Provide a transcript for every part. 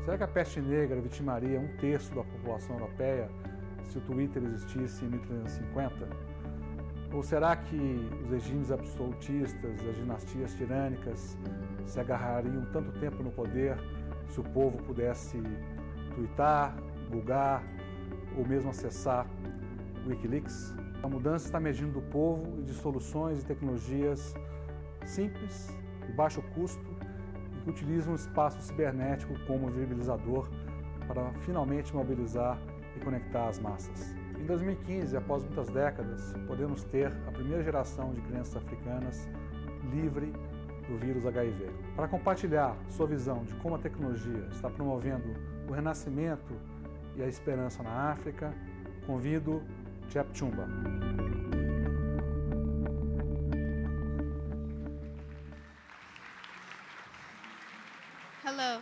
Será que a peste negra vitimaria um terço da população europeia se o Twitter existisse em 1350? Ou será que os regimes absolutistas, as dinastias tirânicas se agarrariam tanto tempo no poder se o povo pudesse twittar, googar ou mesmo acessar o Wikileaks? A mudança está emergindo do povo e de soluções e tecnologias simples, de baixo custo e que utilizam o espaço cibernético como viabilizador para finalmente mobilizar e conectar as massas. Em 2015, após muitas décadas, podemos ter a primeira geração de crianças africanas livre do vírus HIV. Para compartilhar sua visão de como a tecnologia está promovendo o renascimento e a esperança na África, convido Jepchumba. Hello.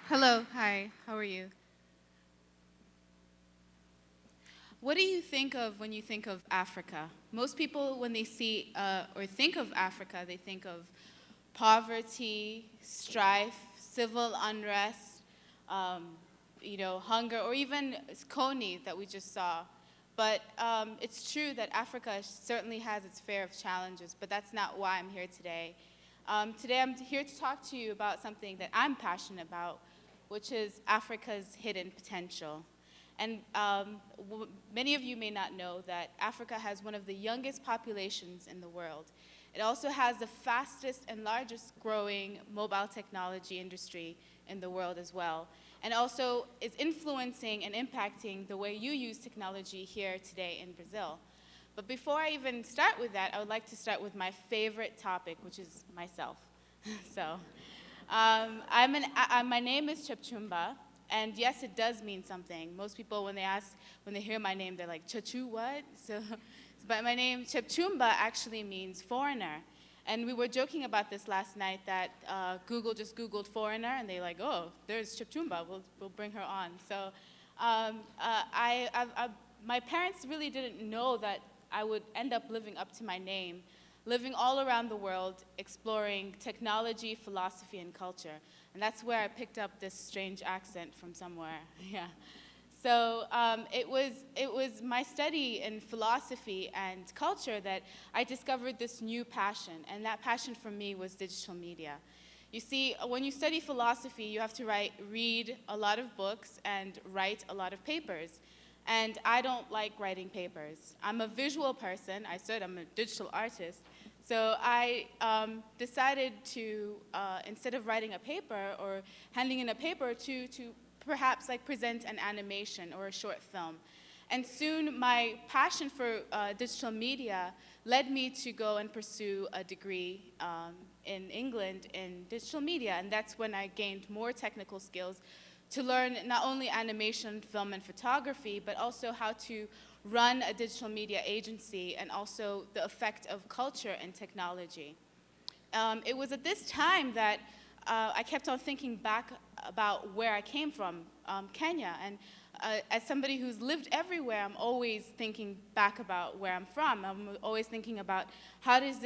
Hello, hi, how are you? What do you think of when you think of Africa? Most people, when they see or think of Africa, they think of poverty, strife, civil unrest, hunger, or even Coney that we just saw. But it's true that Africa certainly has its fair of challenges, but that's not why I'm here today. Today I'm here to talk to you about something that I'm passionate about, which is Africa's hidden potential. And many of you may not know that Africa has one of the youngest populations in the world. It also has the fastest and largest growing mobile technology industry in the world as well, and also is influencing and impacting the way you use technology here today in Brazil. But before I even start with that, I would like to start with my favorite topic, which is myself. So, my name is Jepchumba. And yes, it does mean something. Most people, when they hear my name, they're like, Chachu, what? But my name, Jepchumba, actually means foreigner. And we were joking about this last night that Google just Googled foreigner, and they're like, oh, there's Jepchumba, we'll bring her on. So my parents really didn't know that I would end up living up to my name, living all around the world, exploring technology, philosophy, and culture. And that's where I picked up this strange accent from somewhere. Yeah. So it was my study in philosophy and culture that I discovered this new passion, and that passion for me was digital media. You see, when you study philosophy, you have to read a lot of books and write a lot of papers. And I don't like writing papers. I'm a visual person. I said I'm a digital artist. So I decided to, instead of writing a paper or handing in a paper, to perhaps present an animation or a short film. And soon my passion for digital media led me to go and pursue a degree in England in digital media. And that's when I gained more technical skills to learn not only animation, film, and photography, but also how to run a digital media agency and also the effect of culture and technology. It was at this time that I kept on thinking back about where I came from, Kenya. And as somebody who's lived everywhere, I'm always thinking back about where I'm from. I'm always thinking about how is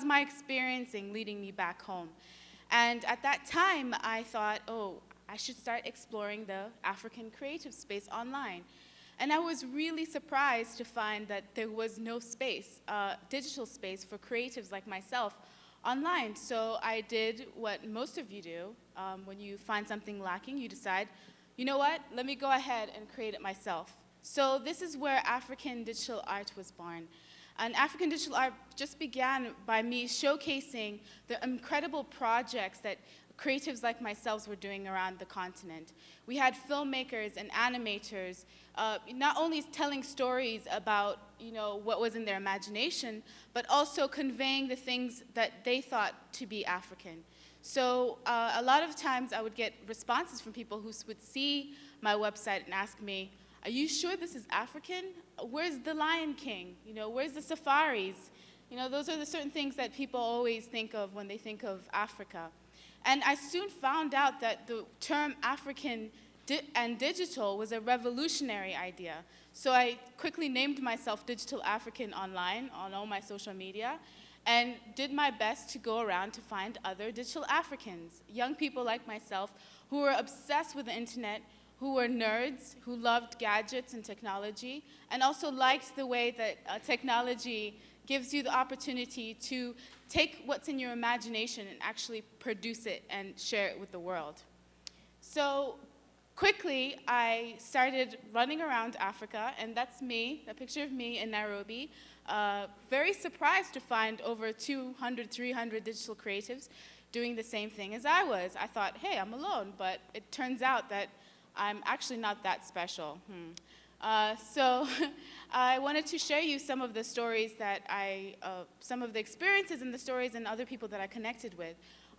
my experiencing leading me back home? And at that time, I thought, oh, I should start exploring the African creative space online. And I was really surprised to find that there was no space, digital space for creatives like myself online. So I did what most of you do. When you find something lacking, you decide, you know what, let me go ahead and create it myself. So this is where African digital art was born. And African digital art just began by me showcasing the incredible projects that creatives like myself were doing around the continent. We had filmmakers and animators not only telling stories about what was in their imagination, but also conveying the things that they thought to be African. So a lot of times I would get responses from people who would see my website and ask me, are you sure this is African? Where's the Lion King? Where's the safaris? Those are the certain things that people always think of when they think of Africa. And I soon found out that the term African and digital was a revolutionary idea. So I quickly named myself Digital African online on all my social media. and did my best to go around to find other digital Africans, young people like myself who were obsessed with the internet, who were nerds, who loved gadgets and technology, and also liked the way that technology gives you the opportunity to take what's in your imagination and actually produce it and share it with the world. So quickly, I started running around Africa, and that's me, a picture of me in Nairobi, very surprised to find over 200, 300 digital creatives doing the same thing as I was. I thought, hey, I'm alone, but it turns out that I'm actually not that special. So I wanted to share you some of the stories that some of the experiences and the stories and other people that I connected with.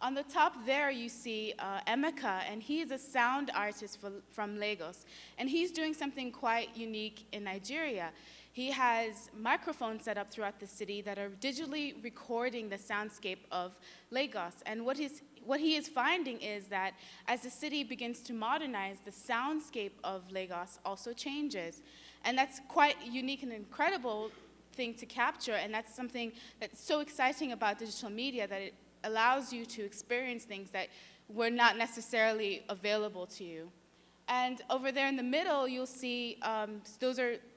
On the top there you see Emeka, and he is a sound artist from Lagos. And he's doing something quite unique in Nigeria. He has microphones set up throughout the city that are digitally recording the soundscape of Lagos. And what he is finding is that as the city begins to modernize, the soundscape of Lagos also changes. And that's quite unique and incredible thing to capture, and that's something that's so exciting about digital media, that it allows you to experience things that were not necessarily available to you. And over there in the middle, you'll see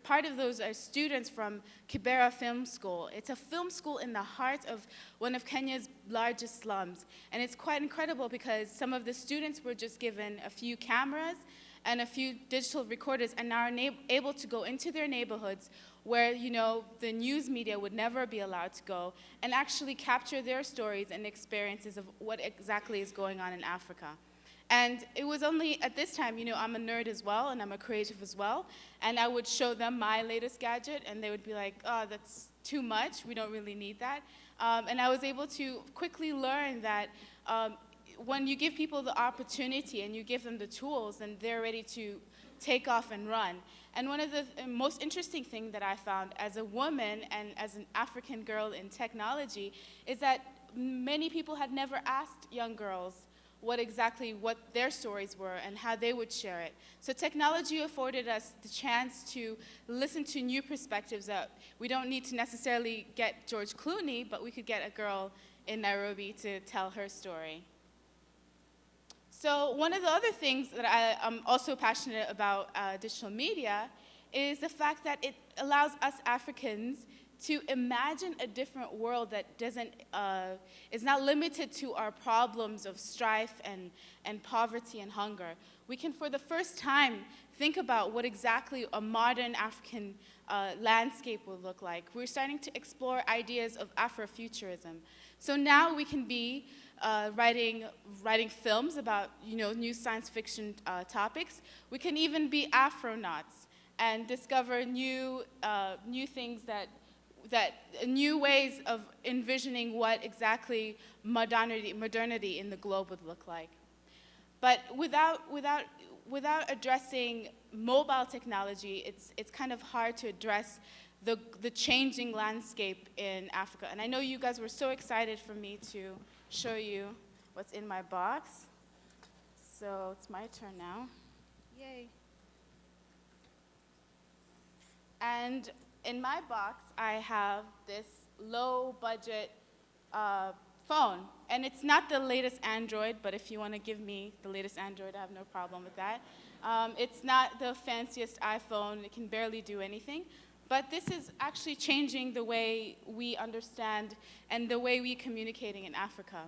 part of those are students from Kibera Film School. It's a film school in the heart of one of Kenya's largest slums. And it's quite incredible because some of the students were just given a few cameras and a few digital recorders, and now are able to go into their neighborhoods where, you know, the news media would never be allowed to go, and actually capture their stories and experiences of what exactly is going on in Africa. And it was only at this time, you know, I'm a nerd as well, and I'm a creative as well, and I would show them my latest gadget, and they would be like, oh, that's too much, we don't really need that. And I was able to quickly learn that when you give people the opportunity and you give them the tools, then they're ready to take off and run. And one of the most interesting things that I found as a woman and as an African girl in technology is that many people had never asked young girls what their stories were and how they would share it. So technology afforded us the chance to listen to new perspectives that we don't need to necessarily get George Clooney, but we could get a girl in Nairobi to tell her story. So one of the other things that I'm also passionate about digital media is the fact that it allows us Africans to imagine a different world that is not limited to our problems of strife and poverty and hunger. We can, for the first time, think about what exactly a modern African landscape will look like. We're starting to explore ideas of Afrofuturism. So now we can be writing films about, you know, new science fiction topics. We can even be Afronauts and discover new things new ways of envisioning what exactly modernity in the globe would look like. But without addressing mobile technology, it's kind of hard to address the changing landscape in Africa. And I know you guys were so excited for me to show you what's in my box. So it's my turn now. Yay. And in my box, I have this low-budget phone. And it's not the latest Android, but if you want to give me the latest Android, I have no problem with that. It's not the fanciest iPhone. It can barely do anything. But this is actually changing the way we understand and the way we're communicating in Africa.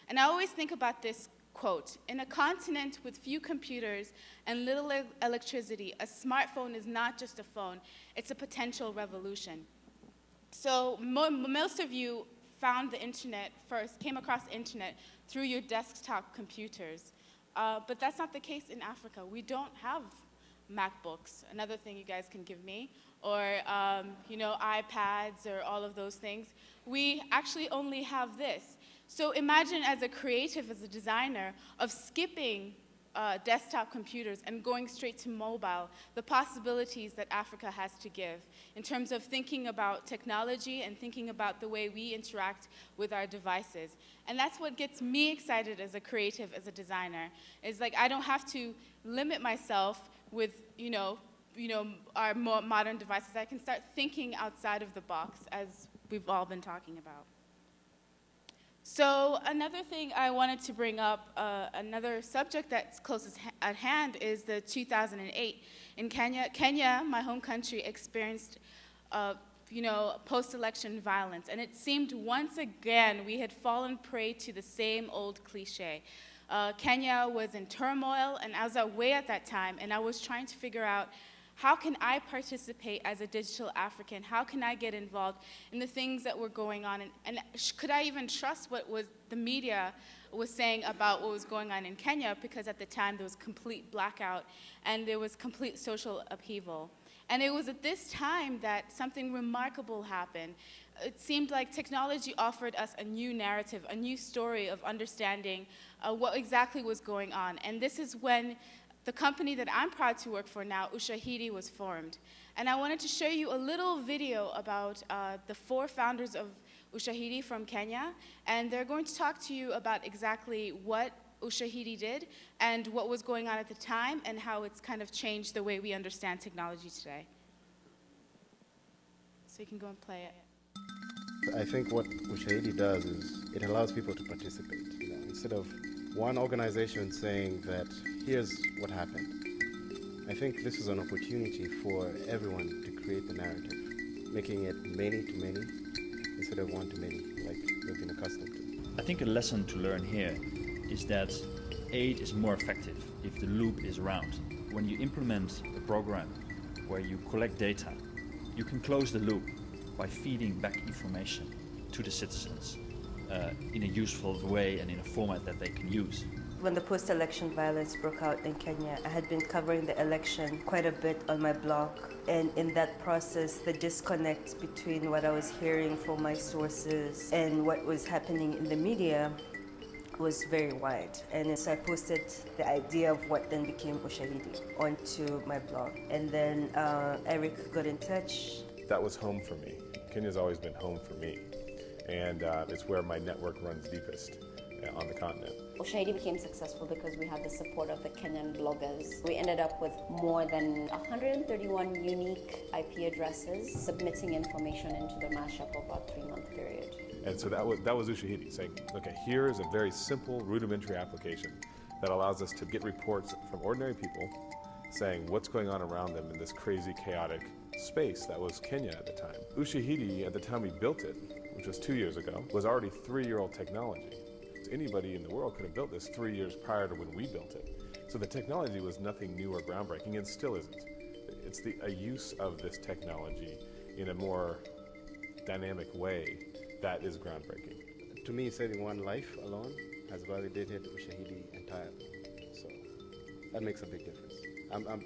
And I always think about this quote: in a continent with few computers and little electricity, a smartphone is not just a phone, it's a potential revolution. So most of you found the internet first, came across the internet through your desktop computers. But that's not the case in Africa. We don't have MacBooks, another thing you guys can give me, or you know, iPads or all of those things. We actually only have this. So imagine as a creative, as a designer, of skipping desktop computers and going straight to mobile, the possibilities that Africa has to give in terms of thinking about technology and thinking about the way we interact with our devices. And that's what gets me excited as a creative, as a designer. It's like I don't have to limit myself with, you know, our more modern devices. I can start thinking outside of the box, as we've all been talking about. So another thing I wanted to bring up, another subject that's closest at hand is the 2008 in Kenya. Kenya, my home country, experienced post-election violence. And it seemed once again we had fallen prey to the same old cliche. Kenya was in turmoil, and I was away at that time, and I was trying to figure out, how can I participate as a digital African? How can I get involved in the things that were going on? And could I even trust what the media was saying about what was going on in Kenya? Because at the time there was complete blackout and there was complete social upheaval. And it was at this time that something remarkable happened. It seemed like technology offered us a new narrative, a new story of understanding what exactly was going on. And this is when the company that I'm proud to work for now, Ushahidi, was formed. And I wanted to show you a little video about the 4 founders of Ushahidi from Kenya. And they're going to talk to you about exactly what Ushahidi did and what was going on at the time and how it's kind of changed the way we understand technology today. So you can go and play it. I think what Ushahidi does is it allows people to participate. Instead of one organization saying that here's what happened, I think this is an opportunity for everyone to create the narrative, making it many to many instead of one to many, like we've been accustomed to. I think a lesson to learn here is that aid is more effective if the loop is around. When you implement a program where you collect data, you can close the loop by feeding back information to the citizens in a useful way and in a format that they can use. When the post-election violence broke out in Kenya, I had been covering the election quite a bit on my blog. And in that process, the disconnect between what I was hearing from my sources and what was happening in the media was very wide. And so I posted the idea of what then became Ushahidi onto my blog. And then Eric got in touch. That was home for me. Kenya's always been home for me. And it's where my network runs deepest on the continent. Ushahidi became successful because we had the support of the Kenyan bloggers. We ended up with more than 131 unique IP addresses submitting information into the mashup of a 3-month period. And so that was Ushahidi saying, okay, here is a very simple rudimentary application that allows us to get reports from ordinary people saying what's going on around them in this crazy, chaotic space that was Kenya at the time. Ushahidi, at the time we built it, which was 2 years ago, was already 3-year-old technology. Anybody in the world could have built this 3 years prior to when we built it. So the technology was nothing new or groundbreaking, and still isn't. It's a use of this technology in a more dynamic way that is groundbreaking. To me, saving one life alone has validated Ushahidi entirely. So that makes a big difference. I'm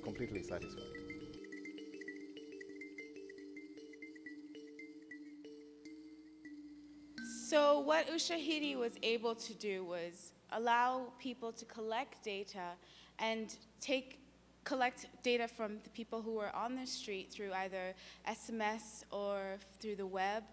completely satisfied. So what Ushahidi was able to do was allow people to collect data and collect data from the people who were on the street through either SMS or through the web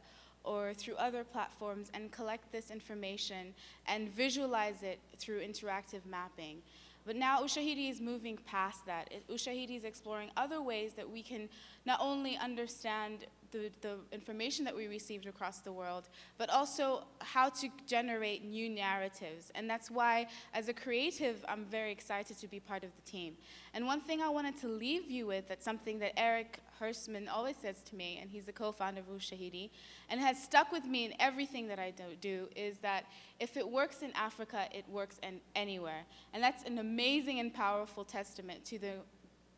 or through other platforms, and collect this information and visualize it through interactive mapping. But now Ushahidi is moving past that. Ushahidi is exploring other ways that we can not only understand the information that we received across the world, but also how to generate new narratives. And that's why, as a creative, I'm very excited to be part of the team. And one thing I wanted to leave you with, that's something that Eric Hirschman always says to me, and he's the co-founder of Ushahidi, and has stuck with me in everything that I do, is that if it works in Africa, it works anywhere. And that's an amazing and powerful testament to the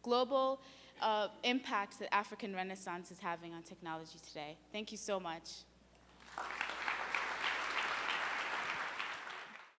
global impact that African Renaissance is having on technology today. Thank you so much.